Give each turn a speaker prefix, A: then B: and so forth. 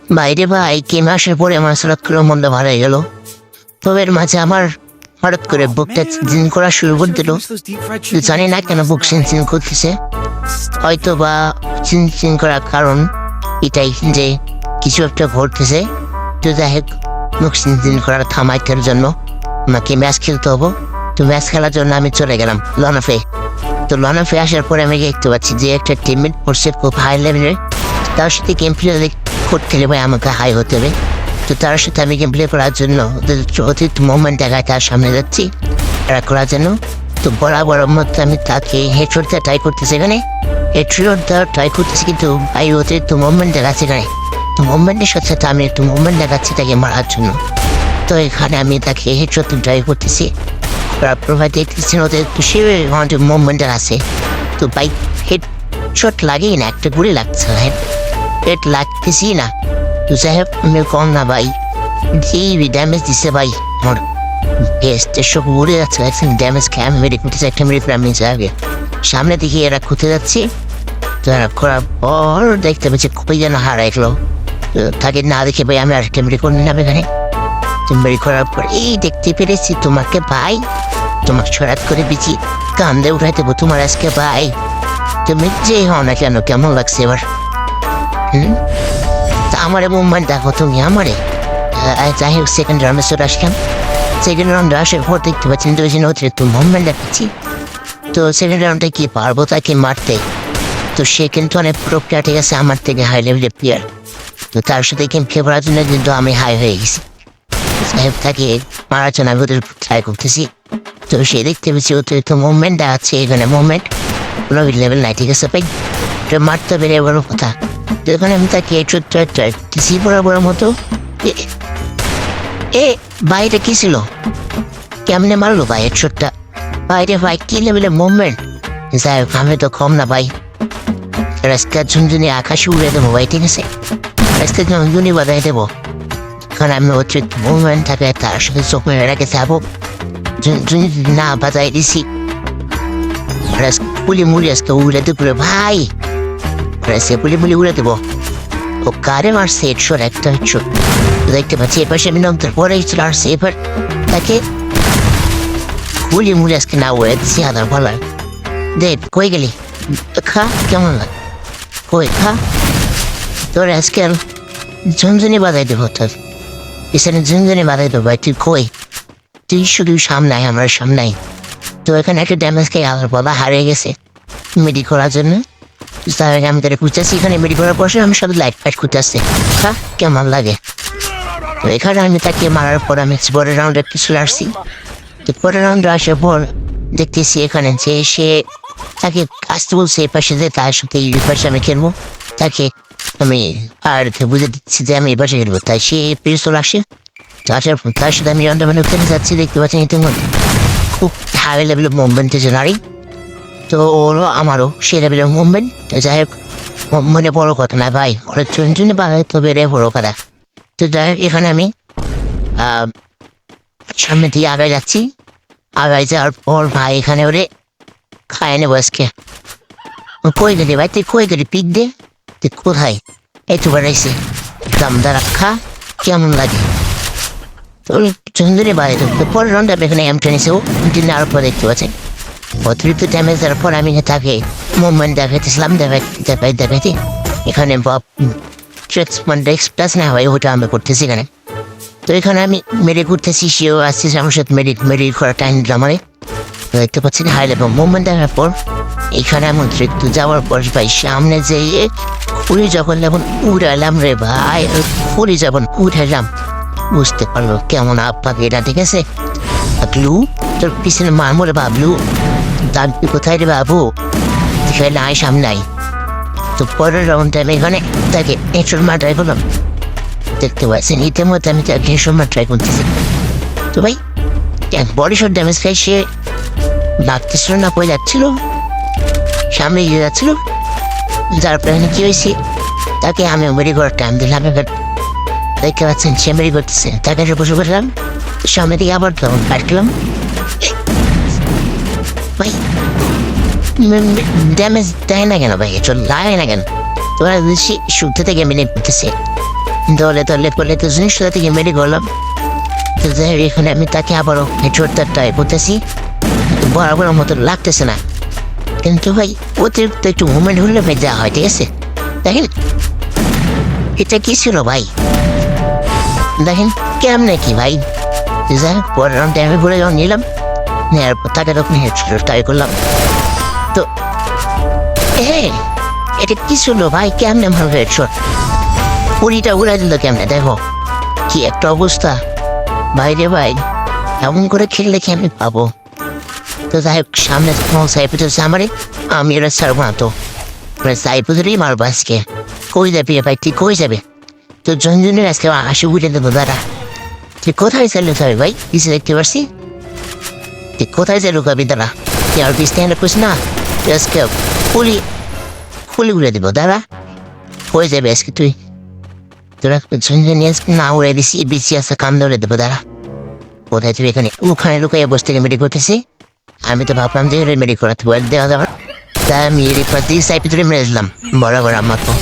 A: বাইরে ভাই গেম আসার পরে আমার হঠাৎ করে মনটা ভালো হয়ে গেল। তবে এর মাঝে আমার হঠাৎ করে বুকটা চিনচিন করা শুরু করে দিল। জানি না কেন বুক চিনচিন করতেছে, হয়তো বা চিনচিন করার কারণ এটাই যে কিছু একটা ঘটতেছে। তো যাই হোক, মুখ চিনচিন করার থামাইতের জন্য আমাকে ম্যাচ খেলতে হবো। তো ম্যাচ খেলার জন্য আমি চলে গেলাম লনাফে। তো লনাফে আসার পরে আমি দেখতে পাচ্ছি যে একটা টিমমেট পড়ছে খুব হাই লেভেলের। তার সাথে গেম প্লে করতে গেলে ভাই আমাকে হাই হতে হবে। তো তার সাথে আমি গেম প্লে করার জন্য অতিরিক্ত মুভমেন্ট দেখায় তার সামনে যাচ্ছি এটা করার জন্য। তো বরাবর মধ্যে আমি তাকে হেডশট দিয়ে ট্রাই করতেছি, এখানে হেডশট দেওয়ার ট্রাই করতেছি, কিন্তু ভাই অতিরিক্ত মুভমেন্ট দেখাচ্ছে এখানে। তো মুভমেন্টের সাথে সাথে আমি একটু মুভমেন্ট দেখাচ্ছি তাকে মারার জন্য। তো এখানে আমি তাকে হেডশট ট্রাই করতেছি, তারপর ভাই দেখতেছি ওদের একটু সে মুভমেন্ট আছে। তো ভাই হেডশট লাগেই না, একটা গুলি লাগছে, হেড লাগতেছি না। তো যাই হোক, আমি কম না ভাই, যেই ড্যামেজ দিচ্ছে ভাই আমার বেস্ট সব উড়ে যাচ্ছে। একদম ড্যামেজ খেয়ে আমি মেরে করতেছি, একটা মেরে আমি আগে সামনে দিকে এরা খুঁজে যাচ্ছি। তো এরা করার পর দেখতে পাচ্ছি খুবই যেন হারাইলো। তাকে না দেখে ভাই আমি আরেকটা মেরে করে নিলাম এখানে। মেরে করার পর এই দেখতে পেরেছি তোমাকে ভাই, তোমাকে ছড়াত করে বিচি কান্দে উঠাই দেবো তোমার আজকে ভাই। তুমি যে হও না কেন, কেমন লাগছে এবার? তা আমারে মুভমেন্ট দেখো তুমি আমারে। যাই হোক, সেকেন্ড রাউন্ডে চলে আসলাম। সেকেন্ড রাউন্ডে আসার পর দেখতে পাচ্ছেন তো অতিরিক্ত মুভমেন্ট দেখাচ্ছি। তো সেকেন্ড রাউন্ডে কি পারবো তাকে মারতে? তো সে কিন্তু অনেক প্রো প্লেয়ার, ঠিক আছে, আমার থেকে হাই লেভেলের প্লেয়ার। তো তার সাথে গেম খেলার জন্য কিন্তু আমি হাই হয়ে গেছি। তাকে মারার জন্য আমি ওদের ট্রাই করতেছি। তো সে দেখতে পেয়েছি অতিরিক্ত মুভমেন্ট দেখাচ্ছে এখানে, মুভমেন্ট কোনো লেভেল নাই, ঠিক আছে ভাই, মারতে পেরে বড় কথা। তো এখানে আমি তাকে কিছু বরাবর মতো বাইরে কি ছিল, কেমনে মারলো ভাই হেডশটটা? বাইরে ভাই কি লেভেলের মুভমেন্ট! যাই হোক, আমি তো কম না ভাই, রাস্তার ঝুনঝুনি আকাশে উড়ে দেবো ভাই, ঠিক আছে, রাস্তার ঝুনঝুনি বাজাই দেবো। কারণ আমি অতিরিক্ত মুভমেন্ট থাকে তার সাথে চোখ মেরে রেখে যাবো, ঝুনঝুনি না বাজাই দিছি পুলি মুড়ি আজকে উড়ে দেবো ভাই, পুলি মুড়ি উড়ে দেবো। ও কারে মারছে হেডশট, একটা হেডশট দেখতে পাচ্ছি। এবার সে মিনমদের পরে চলে আসছে, এবার তাকে গুলি মুড়ি আজকে না উড়ে দিচ্ছি আদার বলার। দেখ কই গেলি, খা, কেমন লাগে কই খা, তোর আজকে ঝুনঝুনি বাজাই দেবো, তোর পিছনে ঝুনঝুনি বাজাই দেবো ভাই। তুই কই, তুই শুধু সামনাই, আমার সামনাই। তো এখানে একটা ড্যামেজ খেয়ে আদার বলা হারিয়ে গেছে মেডি করার জন্য। তার আগে আমি তারা খুঁজতেছি, এখানে মেডি করার পর আমি শুধু লাইট ফাইট করতে আসছি, খা কেমন লাগে। তো এখানে আমি তাকে মারার পর আমি পরের রাউন্ডে চলে আসছি। তো পরের রাউন্ডে আসার পর দেখতেছি এখানে যে সে তাকে আসতে বলছে এ পাশে, যে তার সাথে এই পাশে আমি খেলবো। তাকে আমি আর বুঝে দিচ্ছি যে আমি এ পাশে খেলবো, তাই সে পেরে চলে আসে। তো আসার পর তার সাথে আমি রাউন্ডে মানে খেলে যাচ্ছি, দেখতে পাচ্ছি ইতিমধ্যে খুব হাই লেভেলের মুভমেন্টে যে নারী। তো ওরও আমারও সে লেভেলের মুভমেন্ট। যাই হোক, মনে বড় কথা না ভাই, ওরা চুনচুনি বাড়ায় তো বেড়ে বড় কথা। তো যাই হোক, এখানে আমি সামনে দিয়ে আগায় যাচ্ছি। আগায় যাওয়ার পর ভাই এখানে ওরে খায় নেবো আজকে। কই গেলি ভাই, তুই কই গেলি? পিক দে, তুই কোথায়? এই তো বেড়াইছে, দামদা রাখা কেমন লাগে তোর চুন্দরি বাড়ি। তো পরের রাউন্ডে আমি এখানে এম টেনিসেও আরো পর দেখতে পাচ্ছি অতিরিক্ত ড্যামেজ দেওয়ার পর আমি তাকে মুভমেন্ট দেখাইতেছিলাম, দেখাইতে এখানে এক্সপ্রেস না হয় ওটা আমি করতেছি এখানে। তো এখানে আমি মেরে ঘুরতেছি, সেও আসছে আমার সাথে মেরি করা টাইম দিলাম। মানে দেখতে পাচ্ছি হাই লেভেল মুভমেন্ট দেখার পর এখানে আমি অতিরিক্ত যাওয়ার পর ভাই সামনে যেয়ে ফুলি যখন যখন উড়ালাম রে ভাই, ফুলি যখন উঠালাম বুঝতে পারলো কেমন আপনাকে এটা, ঠিক আছে। বাবলু তোর পিছনে মারমো রে বাবলু, দাবি কোথায় রে বাবু, সেখানে আয় সামনে আয়। তো পরের রাউন্ডে আমি এখানে তাকে হেডশট মার ট্রাই করলাম, দেখতে পাচ্ছেন ইতিমধ্যে আমি তাকে হেডশট মার ট্রাই করতেছি। তো ভাই বডি শট ড্যামেজ খাই, সে ভাবতেছিল না পড়ে যাচ্ছিল, সামনে গিয়ে যাচ্ছিল। যার প্রাণে কি হয়েছে, তাকে আমি মেরি করার টাইম দিলাম। এবার দেখতে পাচ্ছেন সে মেরি করতেছে, তাকে বসে করলাম, সামনে দিকে আবার তখন কাটলাম ভাই। ড্যামেজ দেয় না কেন ভাই, চল লাগে না কেন? তোরা বেশি শুদ্ধ থেকে মেনে করতেছে, দলে দলে করলে তো জিনিসটা থেকে মেরে গেলাম। তো যাই হোক, এখানে আমি তাকে আবারও হেডশটটা ট্রাই করতেছি, বরাবর মতো লাগতেছে না। কিন্তু ভাই অতিরিক্ত একটু মুভমেন্ট হলে ভাই যা হয়, ঠিক আছে? দেখেন এটা কি ছিল ভাই, দেখেন কেমনে কি ভাই। যাই হোক, পরের রাউন্ডে আমি বলে যখন নিলাম, নেওয়ার পর তাকে তখন হেডশট ট্রাই করলাম। তো এটা কি ছিল ভাই, কেমনে ভালো হেডশট, পুরিটা উড়াই দিল কেমনে, দেখো কি একটা অবস্থা বাইরে ভাই। এমন করে খেললে কি আমি পাবো? তো যাই হোক, সামনে সাইপে চলছে আমারে, আমি এরা ছাড়বো না। তো সাইপে ধরেই মারবো আজকে। কই যাবি ভাই, তুই কই যাবে? তো জনজনের আজকে আসে উঠে দেবো দাঁড়া। তুই কোথায় চাইলে যাবে ভাই, কিছু দেখতে পারছি? তুই কোথায় চাইলো কবি দাঁড়া, তুই আর পিস স্ট্যান্ড করিস না, তুই আজকে ফুলি ফুলি উড়ে দেবো দাঁড়া। হয়ে যাবে আজকে তুই, তোরা ঝঞ্ঝনি আজকে না উড়ে দিছি, বেশি আছে কাম ধরে দেবো দাঁড়া। কোথায় তুই? এখানে ওখানে লুকাইয়া বসে থেকে মেডি করতেছি। আমি তো ভাবলাম যে রেমেডি করাতে দেওয়া যাবে, তাই আমি এর দিয়ে সাইপে ধরে মেরে দিলাম বরাবর আমার তো।